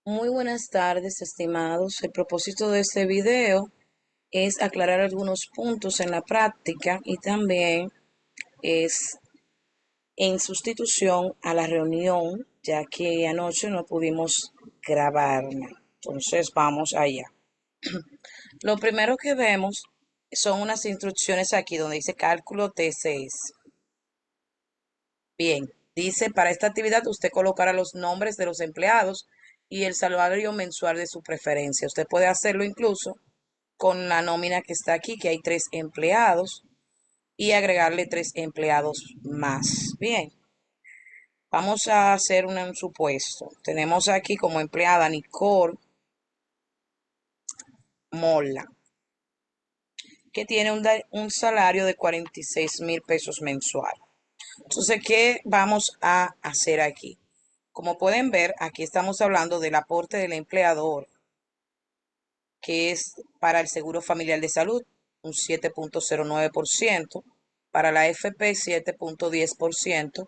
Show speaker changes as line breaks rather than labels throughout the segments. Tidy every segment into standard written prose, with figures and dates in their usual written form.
Muy buenas tardes, estimados. El propósito de este video es aclarar algunos puntos en la práctica y también es en sustitución a la reunión, ya que anoche no pudimos grabarla. Entonces vamos allá. Lo primero que vemos son unas instrucciones aquí donde dice cálculo T6. Bien, dice, para esta actividad usted colocará los nombres de los empleados y el salario mensual de su preferencia. Usted puede hacerlo incluso con la nómina que está aquí, que hay 3 empleados, y agregarle 3 empleados más. Bien, vamos a hacer un supuesto. Tenemos aquí como empleada Nicole Mola, que tiene un salario de 46,000 pesos mensual. Entonces, ¿qué vamos a hacer aquí? Como pueden ver, aquí estamos hablando del aporte del empleador, que es para el Seguro Familiar de Salud, un 7,09%, para la FP 7,10%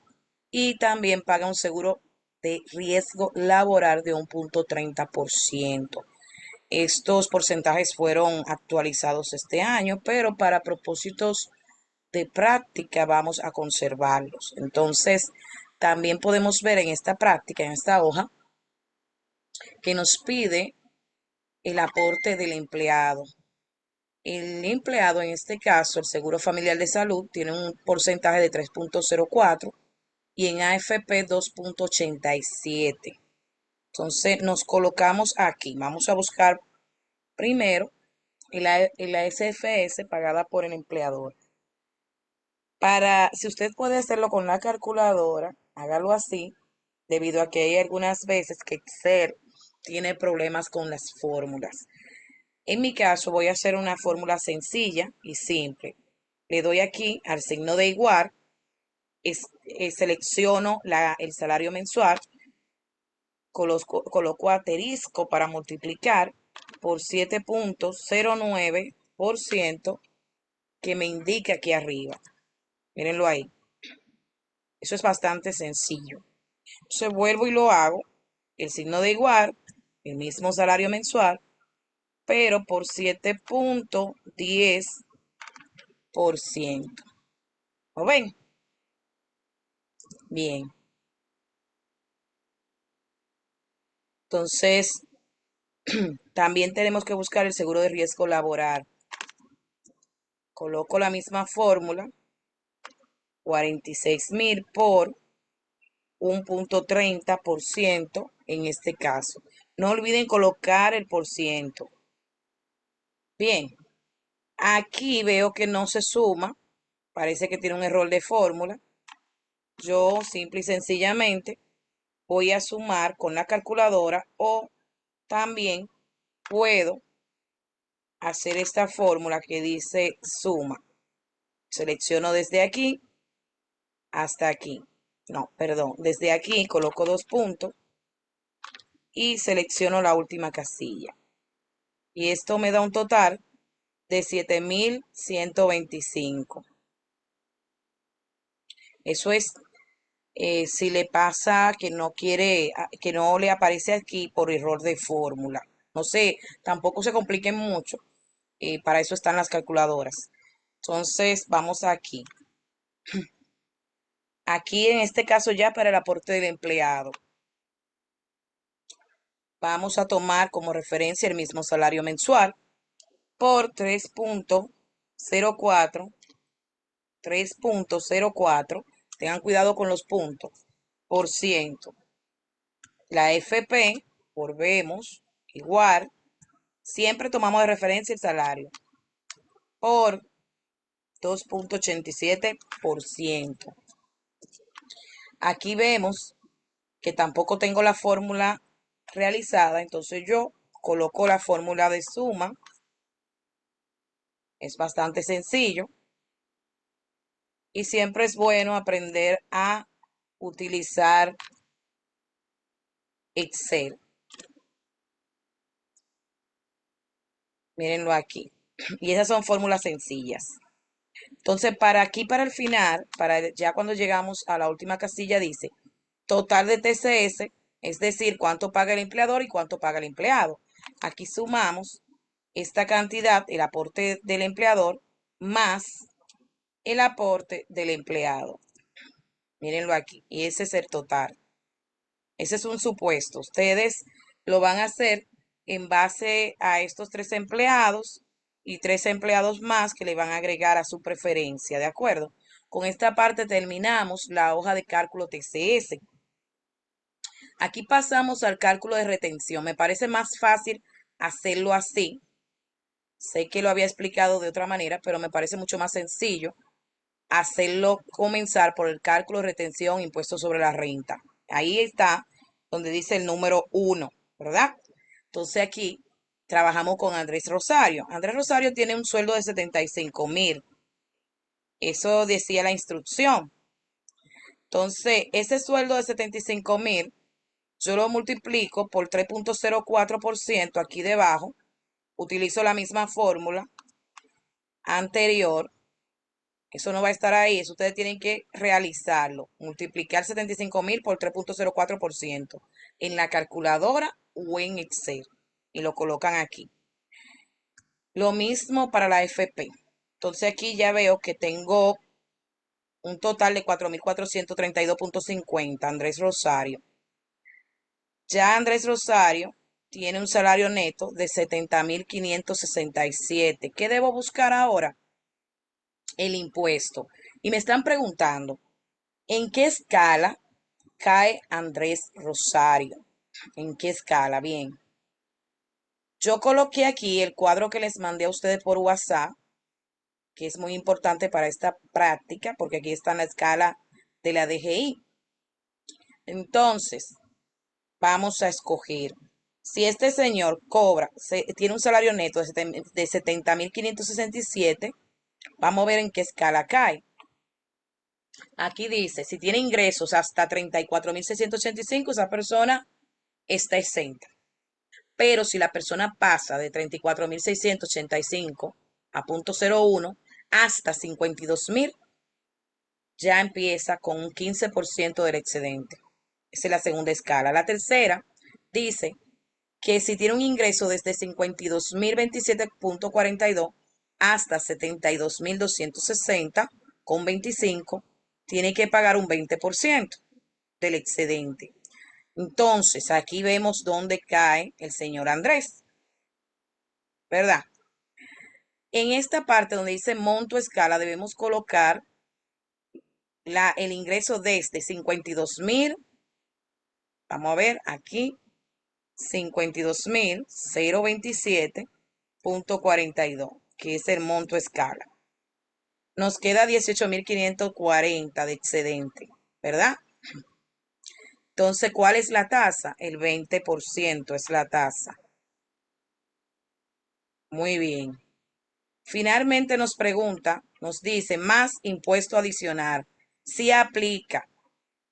y también paga un seguro de riesgo laboral de 1,30%. Estos porcentajes fueron actualizados este año, pero para propósitos de práctica vamos a conservarlos. Entonces, también podemos ver en esta práctica, en esta hoja, que nos pide el aporte del empleado. El empleado, en este caso, el Seguro Familiar de Salud, tiene un porcentaje de 3,04 y en AFP 2,87. Entonces nos colocamos aquí. Vamos a buscar primero la SFS pagada por el empleador. Si usted puede hacerlo con la calculadora, hágalo así, debido a que hay algunas veces que Excel tiene problemas con las fórmulas. En mi caso voy a hacer una fórmula sencilla y simple. Le doy aquí al signo de igual, selecciono el salario mensual, coloco asterisco para multiplicar por 7,09% que me indica aquí arriba. Mírenlo ahí. Eso es bastante sencillo. Entonces vuelvo y lo hago. El signo de igual, el mismo salario mensual, pero por 7,10%. ¿Lo ven? Bien. Entonces, también tenemos que buscar el seguro de riesgo laboral. Coloco la misma fórmula, 46,000 por 1,30% en este caso. No olviden colocar el por ciento. Bien, aquí veo que no se suma. Parece que tiene un error de fórmula. Yo simple y sencillamente voy a sumar con la calculadora o también puedo hacer esta fórmula que dice suma. Selecciono desde aquí hasta aquí. No, perdón, desde aquí coloco 2 puntos y selecciono la última casilla. Y esto me da un total de 7,125. Eso es si le pasa que no quiere, que no le aparece aquí por error de fórmula. No sé, tampoco se compliquen mucho. Para eso están las calculadoras. Entonces, vamos aquí. Aquí en este caso ya para el aporte del empleado. Vamos a tomar como referencia el mismo salario mensual por 3,04. Tengan cuidado con los puntos. Por ciento. La FP, volvemos, igual. Siempre tomamos de referencia el salario por 2,87%. Aquí vemos que tampoco tengo la fórmula realizada, entonces yo coloco la fórmula de suma. Es bastante sencillo y siempre es bueno aprender a utilizar Excel. Mírenlo aquí. Y esas son fórmulas sencillas. Entonces, para aquí, para el final, para ya cuando llegamos a la última casilla, dice total de TCS Es decir, cuánto paga el empleador y cuánto paga el empleado. Aquí sumamos esta cantidad, el aporte del empleador, más el aporte del empleado. Mírenlo aquí. Y ese es el total. Ese es un supuesto. Ustedes lo van a hacer en base a estos 3 empleados y 3 empleados más que le van a agregar a su preferencia, ¿de acuerdo? Con esta parte terminamos la hoja de cálculo TCS. Aquí pasamos al cálculo de retención. Me parece más fácil hacerlo así. Sé que lo había explicado de otra manera, pero me parece mucho más sencillo hacerlo comenzar por el cálculo de retención impuesto sobre la renta. Ahí está donde dice el número 1, ¿verdad? Entonces aquí trabajamos con Andrés Rosario. Andrés Rosario tiene un sueldo de 75,000. Eso decía la instrucción. Entonces, ese sueldo de 75,000, yo lo multiplico por 3,04% aquí debajo. Utilizo la misma fórmula anterior. Eso no va a estar ahí, eso ustedes tienen que realizarlo. Multiplicar 75,000 por 3,04% en la calculadora o en Excel. Y lo colocan aquí. Lo mismo para la FP. Entonces aquí ya veo que tengo un total de 4,432,50. Andrés Rosario. Ya Andrés Rosario tiene un salario neto de 70,567. ¿Qué debo buscar ahora? El impuesto. Y me están preguntando, ¿en qué escala cae Andrés Rosario? ¿En qué escala? Bien. Yo coloqué aquí el cuadro que les mandé a ustedes por WhatsApp, que es muy importante para esta práctica, porque aquí está en la escala de la DGI. Entonces, vamos a escoger. Si este señor tiene un salario neto de 70,567, vamos a ver en qué escala cae. Aquí dice, si tiene ingresos hasta 34,685, esa persona está exenta. Pero si la persona pasa de 34,685 a .01 hasta 52,000, ya empieza con un 15% del excedente. Esa es la segunda escala. La tercera dice que si tiene un ingreso desde 52,027,42 hasta 72,260,25, tiene que pagar un 20% del excedente. Entonces, aquí vemos dónde cae el señor Andrés, ¿verdad? En esta parte donde dice monto escala, debemos colocar el ingreso desde 52,000. Vamos a ver aquí, 52,027,42, que es el monto escala. Nos queda 18,540 de excedente, ¿verdad? Entonces, ¿cuál es la tasa? El 20% es la tasa. Muy bien. Finalmente nos pregunta, nos dice, más impuesto adicional. Si aplica.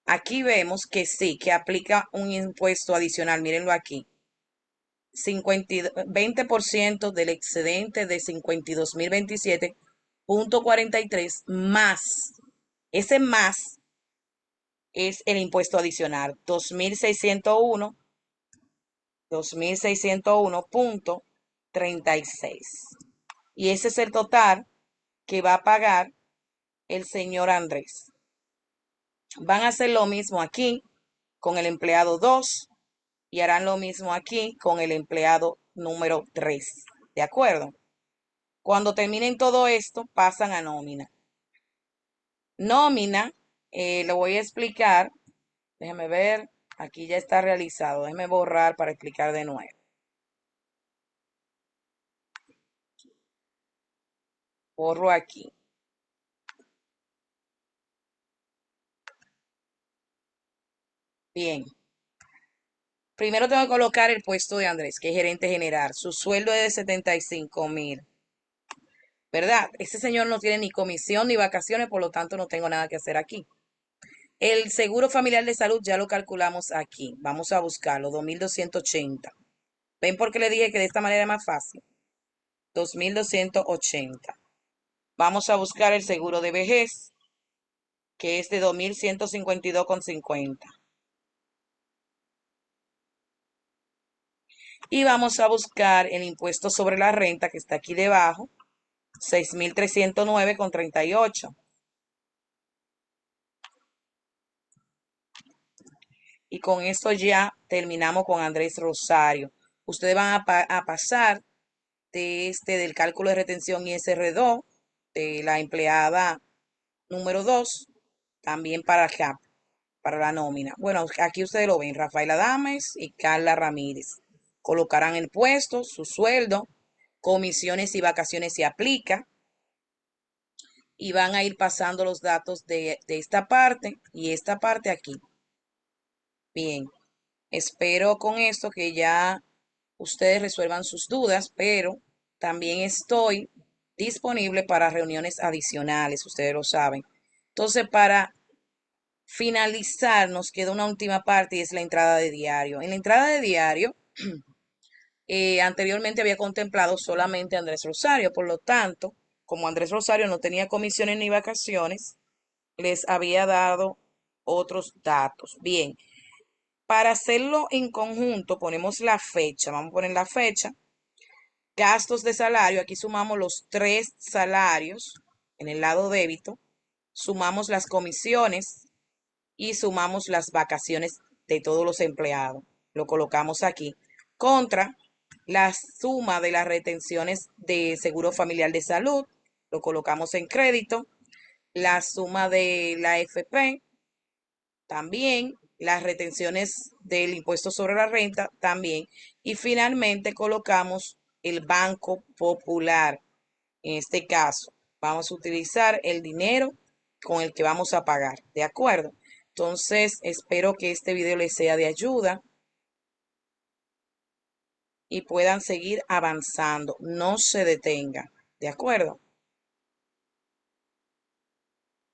Aquí vemos que sí, que aplica un impuesto adicional. Mírenlo aquí. 20% del excedente de 52,027,43 más. Ese más es el impuesto adicional. 2,601,36. Y ese es el total que va a pagar el señor Andrés. Van a hacer lo mismo aquí con el empleado 2 y harán lo mismo aquí con el empleado número 3. ¿De acuerdo? Cuando terminen todo esto, pasan a nómina. Nómina, lo voy a explicar. Déjame ver. Aquí ya está realizado. Déjame borrar para explicar de nuevo. Borro aquí. Bien. Primero tengo que colocar el puesto de Andrés, que es gerente general. Su sueldo es de 75,000. ¿Verdad? Ese señor no tiene ni comisión ni vacaciones, por lo tanto no tengo nada que hacer aquí. El seguro familiar de salud ya lo calculamos aquí. Vamos a buscarlo, 2,280. ¿Ven por qué le dije que de esta manera es más fácil? 2,280. Vamos a buscar el seguro de vejez, que es de 2,152,50. Y vamos a buscar el impuesto sobre la renta que está aquí debajo, 6.309,38. Y con esto ya terminamos con Andrés Rosario. Ustedes van a pasar del cálculo de retención y SR2 de la empleada número 2 también para acá, para la nómina. Bueno, aquí ustedes lo ven, Rafael Adames y Carla Ramírez. Colocarán el puesto, su sueldo, comisiones y vacaciones se aplica y van a ir pasando los datos de esta parte y esta parte aquí. Bien, espero con esto que ya ustedes resuelvan sus dudas, pero también estoy disponible para reuniones adicionales, ustedes lo saben. Entonces, para finalizar, nos queda una última parte y es la entrada de diario. En la entrada de diario, anteriormente había contemplado solamente a Andrés Rosario, por lo tanto, como Andrés Rosario no tenía comisiones ni vacaciones, les había dado otros datos. Bien, para hacerlo en conjunto, ponemos la fecha, vamos a poner la fecha, gastos de salario, aquí sumamos los tres salarios en el lado débito, sumamos las comisiones y sumamos las vacaciones de todos los empleados. Lo colocamos aquí. Contra la suma de las retenciones de Seguro Familiar de Salud, lo colocamos en crédito. La suma de la FP, también. Las retenciones del impuesto sobre la renta, también. Y finalmente colocamos el Banco Popular. En este caso, vamos a utilizar el dinero con el que vamos a pagar. ¿De acuerdo? Entonces, espero que este video les sea de ayuda y puedan seguir avanzando. No se detengan. ¿De acuerdo?